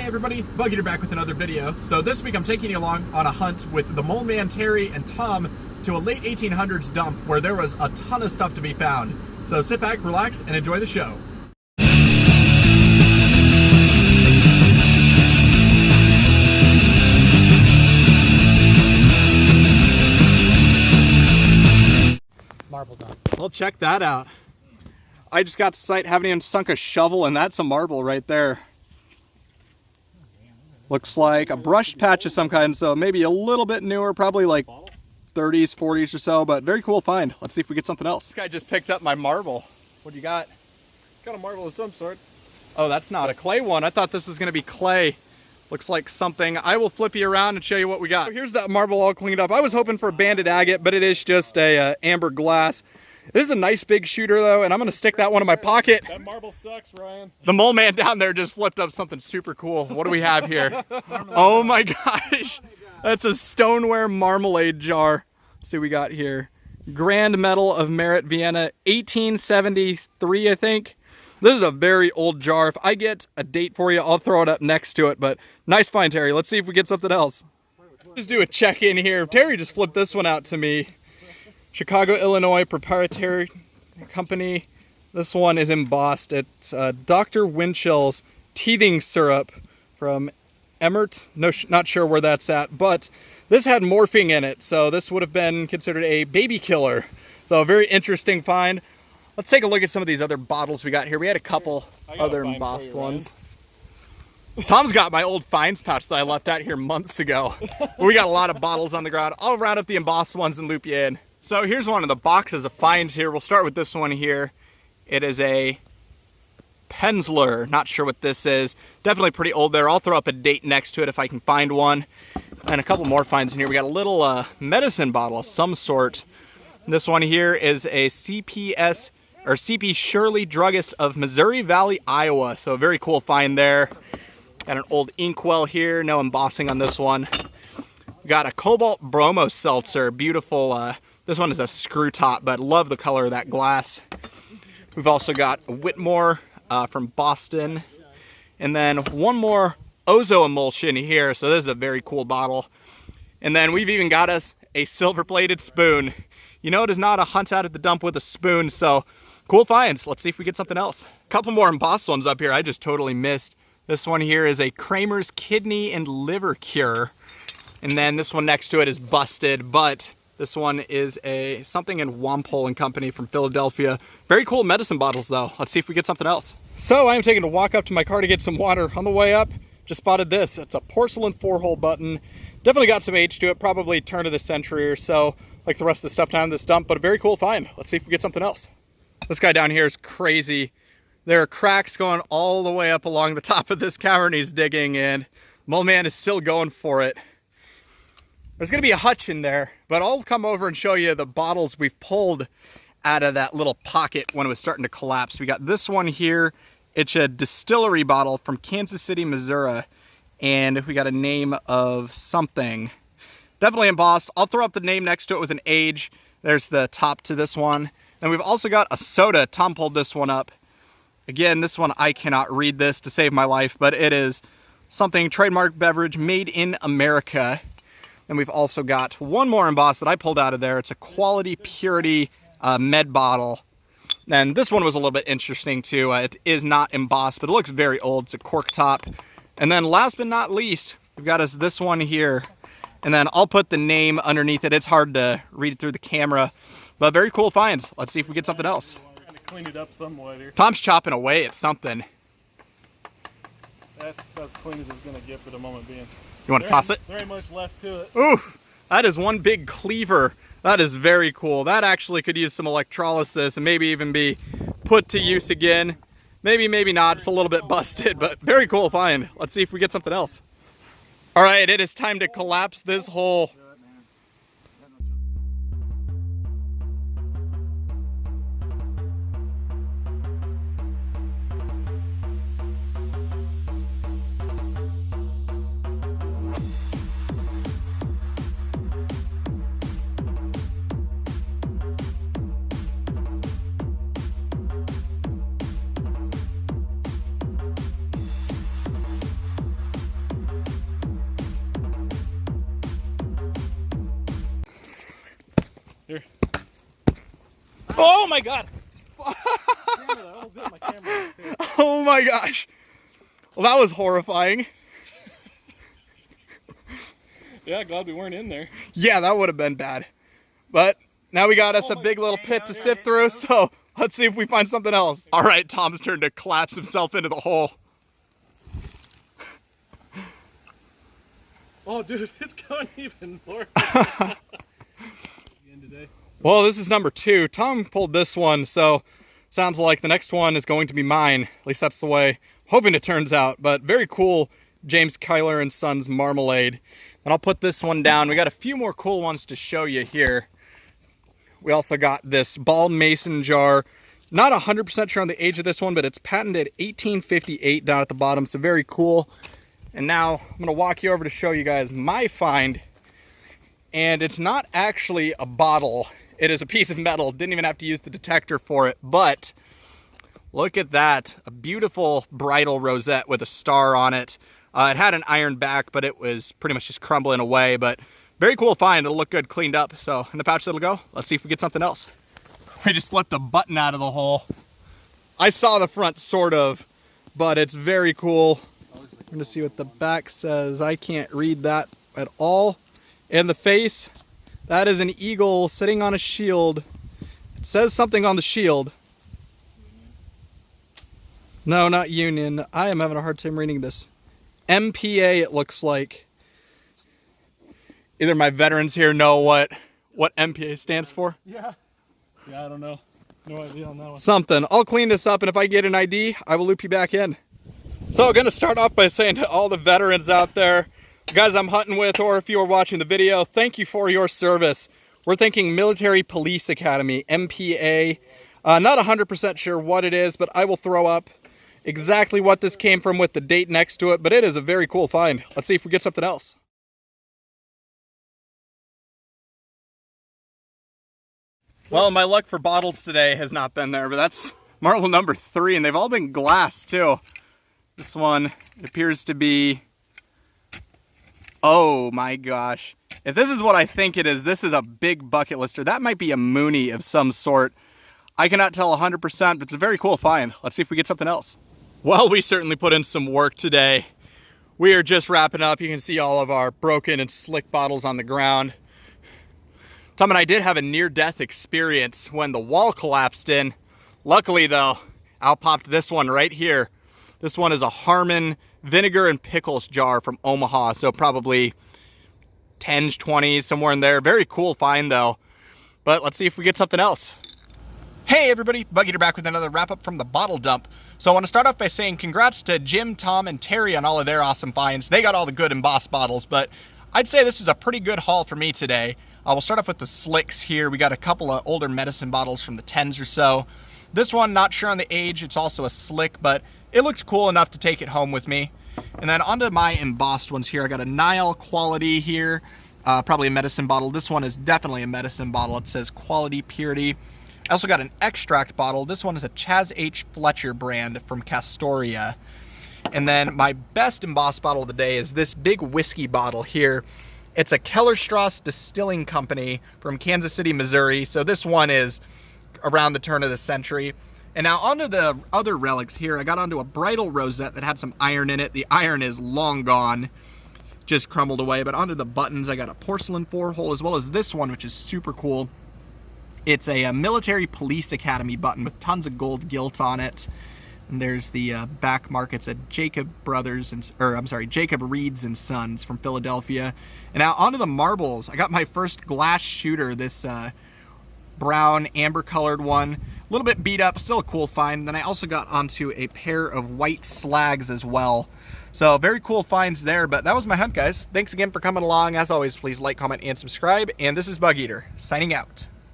everybody, Bug Eater back with another video. So this week I'm taking you along on a hunt with the Mole Man Terry and Tom to a late 1800s dump where there was a ton of stuff to be found. So sit back, relax, and enjoy the show. Marble dump. Well, check that out. I just got to site, haven't even sunk a shovel, and that's a marble right there. Looks like a brushed patch of some kind, so maybe a little bit newer, probably like 30s, 40s or so, but very cool find. Let's see if we get something else. This guy just picked up my marble. What do you got? Got a marble of some sort. Oh, that's not a clay one. I thought this was going to be clay. Looks like something. I will flip you around and show you what we got. Here's that marble all cleaned up. I was hoping for a banded agate, but it is just a amber glass. This is a nice big shooter though, and I'm gonna stick that one in my pocket. That marble sucks, Ryan. The mole man down there just flipped up something super cool. What do we have here? Oh my gosh. That's a stoneware marmalade jar. Let's see what we got here. Grand Medal of Merit, Vienna, 1873, I think. This is a very old jar. If I get a date for you, I'll throw it up next to it, but nice find, Terry. Let's see if we get something else. Just do a check-in here. Terry just flipped this one out to me. Chicago, Illinois Proprietary Company. This one is embossed. It's Dr. Winchell's teething syrup from Emmert. No, not sure where that's at, but this had morphine in it, so this would have been considered a baby killer. So a very interesting find. Let's take a look at some of these other bottles we got here. We had a couple other embossed ones. Tom's got my old finds pouch that I left out here months ago. We got a lot of bottles on the ground. I'll round up the embossed ones and loop you in. So here's one of the boxes of finds here. We'll start with this one here. It is a Penzler. Not sure what this is. Definitely pretty old there. I'll throw up a date next to it if I can find one. And a couple more finds in here. We got a little medicine bottle of some sort. This one here is a CPS or CP Shirley Druggist of Missouri Valley, Iowa. So a very cool find there. Got an old inkwell here. No embossing on this one. Got a Cobalt Bromo Seltzer. Beautiful. This one is a screw top, but love the color of that glass. We've also got a Whitmore from Boston. And then one more Ozo emulsion here. So this is a very cool bottle. And then we've even got us a silver-plated spoon. You know, it is not a hunt out at the dump with a spoon, so cool finds. Let's see if we get something else. A couple more embossed ones up here I just totally missed. This one here is a Kramer's Kidney and Liver Cure. And then this one next to it is busted, but this one is a something in Wampole and Company from Philadelphia. Very cool medicine bottles though. Let's see if we get something else. So I'm taking a walk up to my car to get some water. On the way up, just spotted this. It's a porcelain 4-hole button. Definitely got some age to it, probably turn of the century or so, like the rest of the stuff down in this dump, but a very cool find. Let's see if we get something else. This guy down here is crazy. There are cracks going all the way up along the top of this cavern he's digging, and Mole Man is still going for it. There's gonna be a hutch in there, but I'll come over and show you the bottles we've pulled out of that little pocket when it was starting to collapse. We got this one here. It's a distillery bottle from Kansas City, Missouri. And we got a name of something. Definitely embossed. I'll throw up the name next to it with an age. There's the top to this one. And we've also got a soda. Tom pulled this one up. Again, this one, I cannot read this to save my life, but it is something trademark beverage made in America. And we've also got one more embossed that I pulled out of there. It's a Quality Purity med bottle. And this one was a little bit interesting too. It is not embossed, but it looks very old. It's a cork top. And then last but not least, we've got us this one here. And then I'll put the name underneath it. It's hard to read it through the camera, but very cool finds. Let's see if we get something else. I'm trying to clean it up some later. Tom's chopping away at something. That's as clean as it's gonna get for the moment being. You want to toss it? Very much left to it. Oof, that is one big cleaver. That is very cool. That actually could use some electrolysis and maybe even be put to use again. Maybe, maybe not. It's a little bit busted, but very cool find. Let's see if we get something else. All right, it is time to collapse this hole. Oh my god! Damn it, I almost hit my camera too. Oh my gosh. Well, that was horrifying. Yeah, glad we weren't in there. Yeah, that would have been bad. But now we got us a big little pit to sift through, so let's see if we find something else. All right, Tom's turn to collapse himself into the hole. Oh, dude, it's going even more. Well, this is number 2. Tom pulled this one, so sounds like the next one is going to be mine. At least that's the way I'm hoping it turns out. But very cool, James Kyler and Sons Marmalade. And I'll put this one down. We got a few more cool ones to show you here. We also got this ball mason jar. Not 100% sure on the age of this one, but it's patented 1858 down at the bottom, so very cool. And now I'm gonna walk you over to show you guys my find. And it's not actually a bottle. It is a piece of metal. Didn't even have to use the detector for it, but look at that. A beautiful bridal rosette with a star on it. It had an iron back, but it was pretty much just crumbling away, but very cool find. It'll look good cleaned up. So in the pouch that'll go. Let's see if we get something else. We just flipped a button out of the hole. I saw the front sort of, but it's very cool. I'm gonna see what the back says. I can't read that at all. And the face, that is an eagle sitting on a shield. It says something on the shield. No, not Union. I am having a hard time reading this. MPA, it looks like. Either my veterans here know what MPA stands for. Yeah. Yeah, I don't know. No idea on that one. Something. I'll clean this up, and if I get an ID, I will loop you back in. So I'm going to start off by saying to all the veterans out there, the guys I'm hunting with, or if you are watching the video, thank you for your service. We're thinking Military Police Academy, MPA. Not 100% sure what it is, but I will throw up exactly what this came from with the date next to it, but it is a very cool find. Let's see if we get something else. Well, my luck for bottles today has not been there, but that's marble number 3, and they've all been glass too. This one appears to be, oh my gosh. If this is what I think it is, this is a big bucket lister. That might be a Mooney of some sort. I cannot tell 100%, but it's a very cool find. Let's see if we get something else. Well, we certainly put in some work today. We are just wrapping up. You can see all of our broken and slick bottles on the ground. Tom and I did have a near-death experience when the wall collapsed in. Luckily, though, out popped this one right here. This one is a Harmon vinegar and pickles jar from Omaha, so probably 10s, 20s, somewhere in there. Very cool find, though. But let's see if we get something else. Hey, everybody. Bug Eater back with another wrap-up from the bottle dump. So I want to start off by saying congrats to Jim, Tom, and Terry on all of their awesome finds. They got all the good embossed bottles, but I'd say this is a pretty good haul for me today. We'll start off with the slicks here. We got a couple of older medicine bottles from the 10s or so. This one, not sure on the age. It's also a slick, but it looks cool enough to take it home with me. And then onto my embossed ones here. I got a Nile quality here, probably a medicine bottle. This one is definitely a medicine bottle. It says quality purity. I also got an extract bottle. This one is a Chaz H. Fletcher brand from Castoria. And then my best embossed bottle of the day is this big whiskey bottle here. It's a Kellerstrasse Distilling Company from Kansas City, Missouri. So this one is around the turn of the century. And now onto the other relics here. I got onto a bridal rosette that had some iron in it. The iron is long gone, just crumbled away. But onto the buttons, I got a porcelain 4-hole as well as this one, which is super cool. It's a Military Police Academy button with tons of gold gilt on it. And there's the back mark. It's a Jacob Jacob Reeds and Sons from Philadelphia. And now onto the marbles. I got my first glass shooter, this brown amber colored one. A little bit beat up, still a cool find. Then I also got onto a pair of white slags as well. So very cool finds there, but that was my hunt, guys. Thanks again for coming along. As always, please like, comment, and subscribe. And this is Bug Eater, signing out.